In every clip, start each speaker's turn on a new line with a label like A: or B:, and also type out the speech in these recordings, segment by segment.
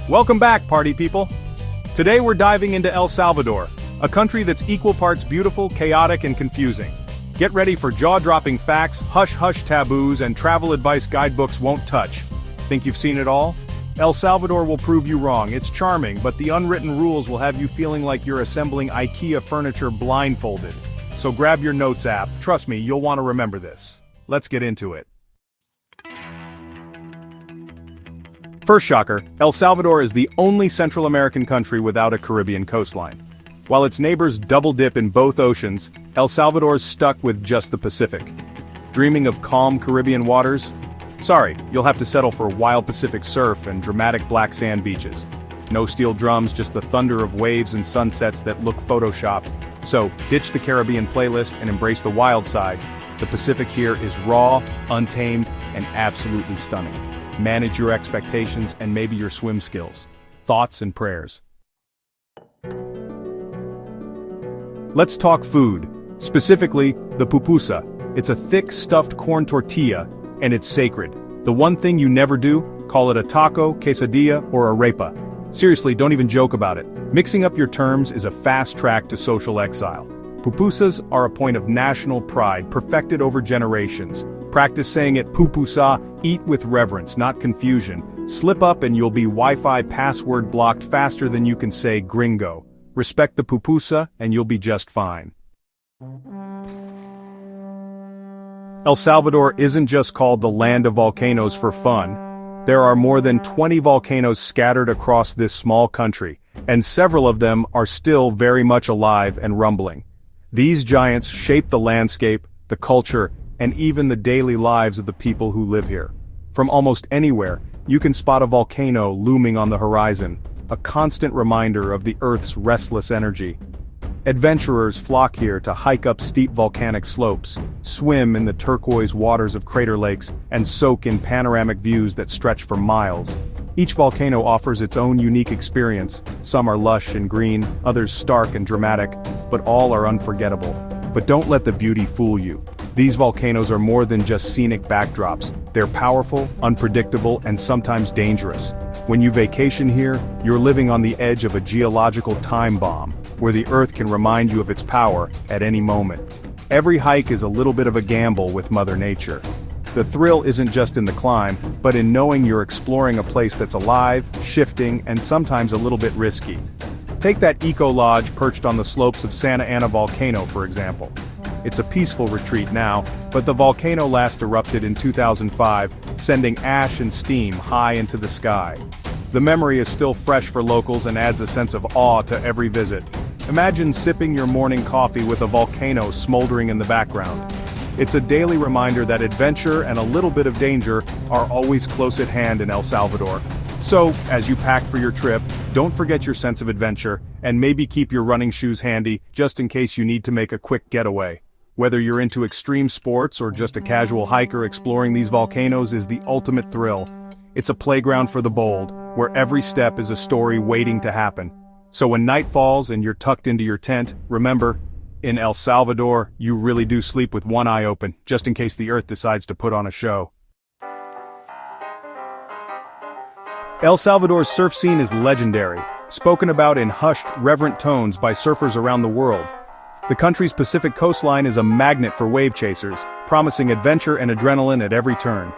A: Welcome back, party people! Today we're diving into El Salvador, a country that's equal parts beautiful, chaotic, and confusing. Get ready for jaw-dropping facts, hush-hush taboos, and travel advice guidebooks won't touch. Think you've seen it all? El Salvador will prove you wrong. It's charming, but the unwritten rules will have you feeling like you're assembling IKEA furniture blindfolded. So grab your notes app. Trust me, you'll want to remember this. Let's get into it. First shocker, El Salvador is the only Central American country without a Caribbean coastline. While its neighbors double dip in both oceans, El Salvador's stuck with just the Pacific. Dreaming of calm Caribbean waters? Sorry, you'll have to settle for wild Pacific surf and dramatic black sand beaches. No steel drums, just the thunder of waves and sunsets that look photoshopped. So, ditch the Caribbean playlist and embrace the wild side. The Pacific here is raw, untamed, and absolutely stunning. Manage your expectations and maybe your swim skills. Thoughts and prayers. Let's talk food. Specifically, the pupusa. It's a thick, stuffed corn tortilla, and it's sacred. The one thing you never do, call it a taco, quesadilla, or arepa. Seriously, don't even joke about it. Mixing up your terms is a fast track to social exile. Pupusas are a point of national pride, perfected over generations. Practice saying it pupusa, eat with reverence, not confusion. Slip up and you'll be Wi-Fi password blocked faster than you can say gringo. Respect the pupusa and you'll be just fine. El Salvador isn't just called the land of volcanoes for fun. There are more than 20 volcanoes scattered across this small country, and several of them are still very much alive and rumbling. These giants shape the landscape, the culture, and even the daily lives of the people who live here. From almost anywhere, you can spot a volcano looming on the horizon, a constant reminder of the Earth's restless energy. Adventurers flock here to hike up steep volcanic slopes, swim in the turquoise waters of crater lakes, and soak in panoramic views that stretch for miles. Each volcano offers its own unique experience. Some are lush and green, others stark and dramatic, but all are unforgettable. But don't let the beauty fool you. These volcanoes are more than just scenic backdrops. They're powerful, unpredictable, and sometimes dangerous. When you vacation here, you're living on the edge of a geological time bomb, where the Earth can remind you of its power at any moment. Every hike is a little bit of a gamble with Mother Nature. The thrill isn't just in the climb, but in knowing you're exploring a place that's alive, shifting, and sometimes a little bit risky. Take that eco-lodge perched on the slopes of Santa Ana volcano, for example. It's a peaceful retreat now, but the volcano last erupted in 2005, sending ash and steam high into the sky. The memory is still fresh for locals and adds a sense of awe to every visit. Imagine sipping your morning coffee with a volcano smoldering in the background. It's a daily reminder that adventure and a little bit of danger are always close at hand in El Salvador. So, as you pack for your trip, don't forget your sense of adventure, and maybe keep your running shoes handy, just in case you need to make a quick getaway. Whether you're into extreme sports or just a casual hiker, exploring these volcanoes is the ultimate thrill. It's a playground for the bold, where every step is a story waiting to happen. So when night falls and you're tucked into your tent, remember, in El Salvador, you really do sleep with one eye open, just in case the Earth decides to put on a show. El Salvador's surf scene is legendary, spoken about in hushed, reverent tones by surfers around the world. The country's Pacific coastline is a magnet for wave chasers, promising adventure and adrenaline at every turn.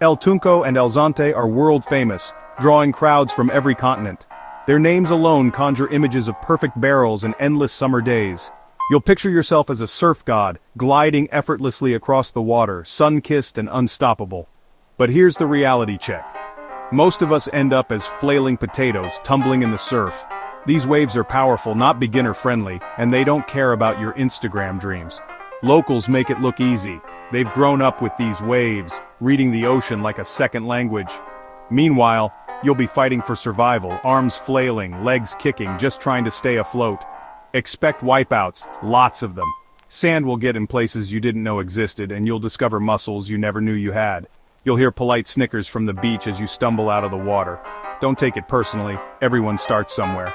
A: El Tunco and El Zonte are world famous, drawing crowds from every continent. Their names alone conjure images of perfect barrels and endless summer days. You'll picture yourself as a surf god, gliding effortlessly across the water, sun-kissed and unstoppable. But here's the reality check. Most of us end up as flailing potatoes, tumbling in the surf. These waves are powerful, not beginner-friendly, and they don't care about your Instagram dreams. Locals make it look easy. They've grown up with these waves, reading the ocean like a second language. Meanwhile, you'll be fighting for survival, arms flailing, legs kicking, just trying to stay afloat. Expect wipeouts, lots of them. Sand will get in places you didn't know existed, and you'll discover muscles you never knew you had. You'll hear polite snickers from the beach as you stumble out of the water. Don't take it personally, everyone starts somewhere.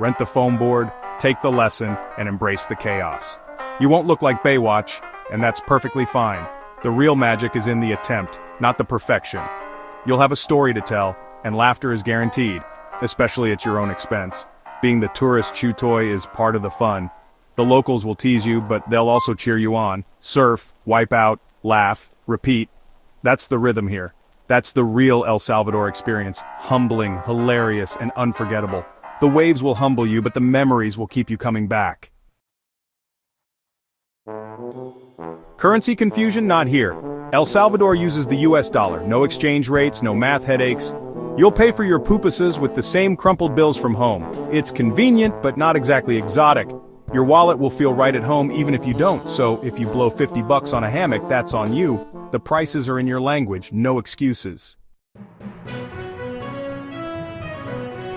A: Rent the foam board, take the lesson, and embrace the chaos. You won't look like Baywatch, and that's perfectly fine. The real magic is in the attempt, not the perfection. You'll have a story to tell, and laughter is guaranteed. especially at your own expense. Being the tourist chew toy is part of the fun. The locals will tease you, but they'll also cheer you on. Surf, wipe out, laugh, repeat. That's the rhythm here. That's the real El Salvador experience. Humbling, hilarious, and unforgettable. The waves will humble you, but the memories will keep you coming back. Currency confusion? Not here. El Salvador uses the US dollar. No exchange rates, no math headaches. You'll pay for your pupusas with the same crumpled bills from home. It's convenient, but not exactly exotic. Your wallet will feel right at home even if you don't, so if you blow $50 on a hammock, that's on you. The prices are in your language, no excuses.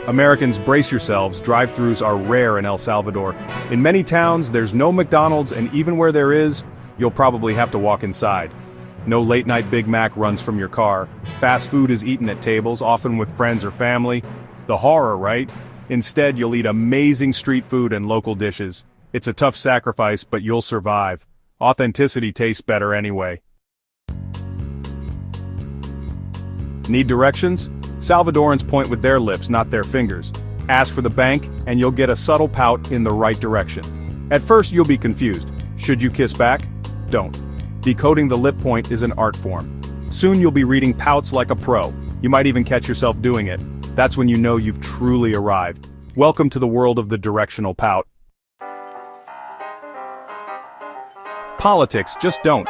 A: Americans, brace yourselves, drive-thrus are rare in El Salvador. In many towns, there's no McDonald's, and even where there is, you'll probably have to walk inside. No late-night Big Mac runs from your car. Fast food is eaten at tables, often with friends or family. The horror, right? Instead, you'll eat amazing street food and local dishes. It's a tough sacrifice, but you'll survive. Authenticity tastes better anyway. Need directions? Salvadorans point with their lips, not their fingers. Ask for the bank, and you'll get a subtle pout in the right direction. At first, you'll be confused. Should you kiss back? Don't. Decoding the lip point is an art form. Soon you'll be reading pouts like a pro. You might even catch yourself doing it. That's when you know you've truly arrived. Welcome to the world of the directional pout. Politics, just don't.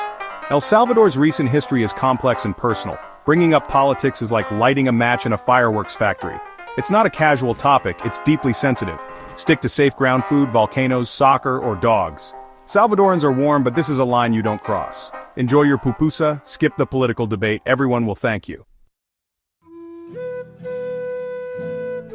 A: El Salvador's recent history is complex and personal. Bringing up politics is like lighting a match in a fireworks factory. It's not a casual topic, it's deeply sensitive. Stick to safe ground food, volcanoes, soccer, or dogs. Salvadorans are warm, but this is a line you don't cross. Enjoy your pupusa, skip the political debate, everyone will thank you.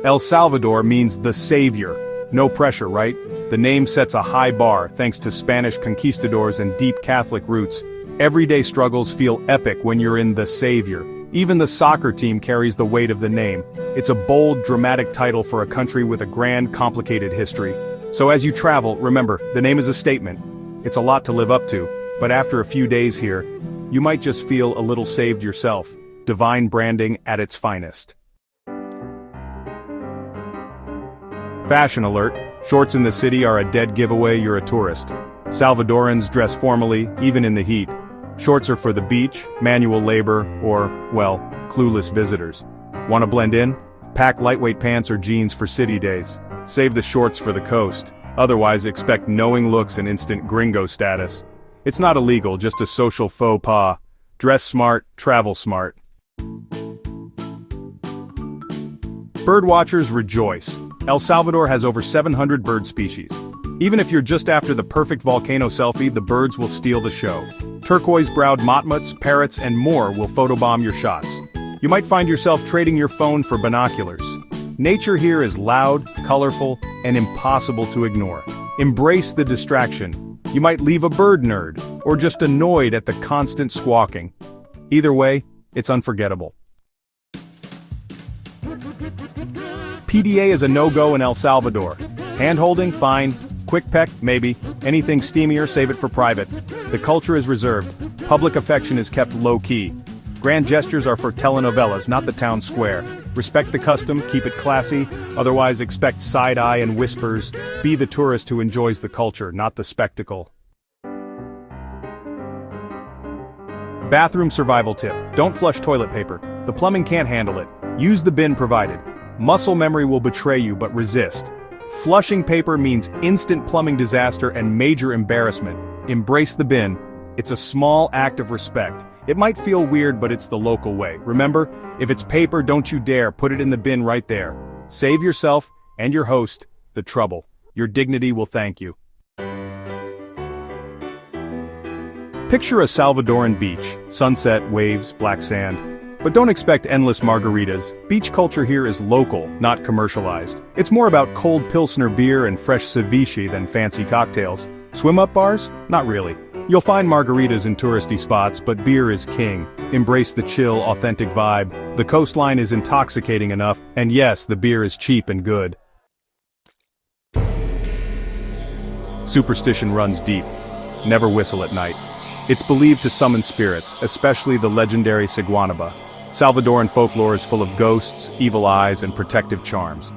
A: El Salvador means the savior. No pressure, right? The name sets a high bar thanks to Spanish conquistadors and deep Catholic roots. Everyday struggles feel epic when you're in the savior. Even the soccer team carries the weight of the name. It's a bold, dramatic title for a country with a grand, complicated history. So as you travel, remember, the name is a statement. It's a lot to live up to, but after a few days here, you might just feel a little saved yourself. Divine branding at its finest. Fashion alert. Shorts in the city are a dead giveaway you're a tourist. Salvadorans dress formally, even in the heat. Shorts are for the beach, manual labor, or, well, clueless visitors. Want to blend in? Pack lightweight pants or jeans for city days. Save the shorts for the coast. Otherwise, expect knowing looks and instant gringo status. It's not illegal, just a social faux pas. Dress smart, travel smart. Birdwatchers rejoice. El Salvador has over 700 bird species. Even if you're just after the perfect volcano selfie, the birds will steal the show. Turquoise-browed motmuts, parrots, and more will photobomb your shots. You might find yourself trading your phone for binoculars. Nature here is loud, colorful, and impossible to ignore. Embrace the distraction. You might leave a bird nerd, or just annoyed at the constant squawking. Either way, it's unforgettable. PDA is a no-go in El Salvador. Hand-holding, fine. Quick peck, maybe. Anything steamier, save it for private. The culture is reserved. Public affection is kept low-key. Grand gestures are for telenovelas, not the town square. Respect the custom, keep it classy, otherwise expect side-eye and whispers. Be the tourist who enjoys the culture, not the spectacle. Bathroom survival tip. Don't flush toilet paper. The plumbing can't handle it. Use the bin provided. Muscle memory will betray you, but resist. Flushing paper means instant plumbing disaster and major embarrassment. Embrace the bin. It's a small act of respect. It might feel weird, but it's the local way. Remember, if it's paper, don't you dare put it in the bin right there. Save yourself, and your host, the trouble. Your dignity will thank you. Picture a Salvadoran beach, sunset, waves, black sand. But don't expect endless margaritas. Beach culture here is local, not commercialized. It's more about cold Pilsner beer and fresh ceviche than fancy cocktails. Swim-up bars? Not really. You'll find margaritas in touristy spots, but beer is king. Embrace the chill, authentic vibe. The coastline is intoxicating enough, and yes, the beer is cheap and good. Superstition runs deep. Never whistle at night. It's believed to summon spirits, especially the legendary Siguanaba. Salvadoran folklore is full of ghosts, evil eyes, and protective charms.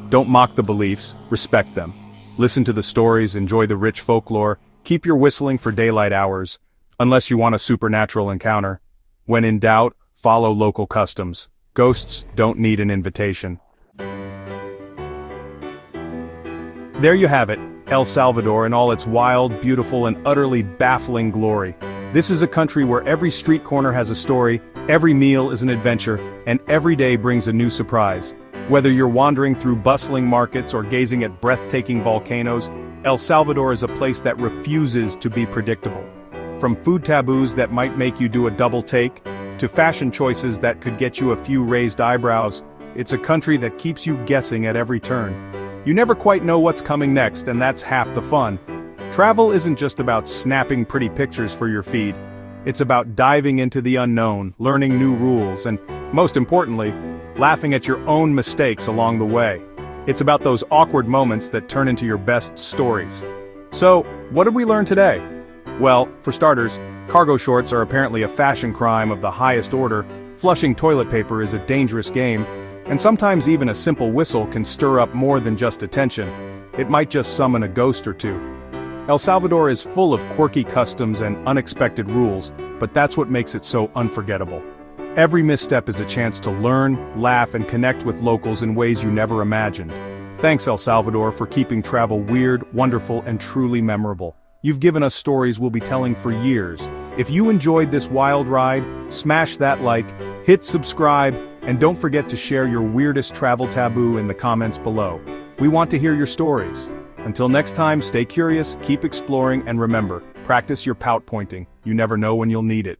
A: Don't mock the beliefs, respect them. Listen to the stories, enjoy the rich folklore, keep your whistling for daylight hours, unless you want a supernatural encounter. When in doubt, follow local customs. Ghosts don't need an invitation. There you have it, El Salvador in all its wild, beautiful, and utterly baffling glory. This is a country where every street corner has a story, every meal is an adventure, and every day brings a new surprise. Whether you're wandering through bustling markets or gazing at breathtaking volcanoes, El Salvador is a place that refuses to be predictable. From food taboos that might make you do a double take, to fashion choices that could get you a few raised eyebrows, it's a country that keeps you guessing at every turn. You never quite know what's coming next, and that's half the fun. Travel isn't just about snapping pretty pictures for your feed. It's about diving into the unknown, learning new rules, and, most importantly, laughing at your own mistakes along the way. It's about those awkward moments that turn into your best stories. So, what did we learn today? Well, for starters, cargo shorts are apparently a fashion crime of the highest order, flushing toilet paper is a dangerous game, and sometimes even a simple whistle can stir up more than just attention. It might just summon a ghost or two. El Salvador is full of quirky customs and unexpected rules, but that's what makes it so unforgettable. Every misstep is a chance to learn, laugh, and connect with locals in ways you never imagined. Thanks, El Salvador, for keeping travel weird, wonderful, and truly memorable. You've given us stories we'll be telling for years. If you enjoyed this wild ride, smash that like, hit subscribe, and don't forget to share your weirdest travel taboo in the comments below. We want to hear your stories. Until next time, stay curious, keep exploring, and remember, practice your pout pointing. You never know when you'll need it.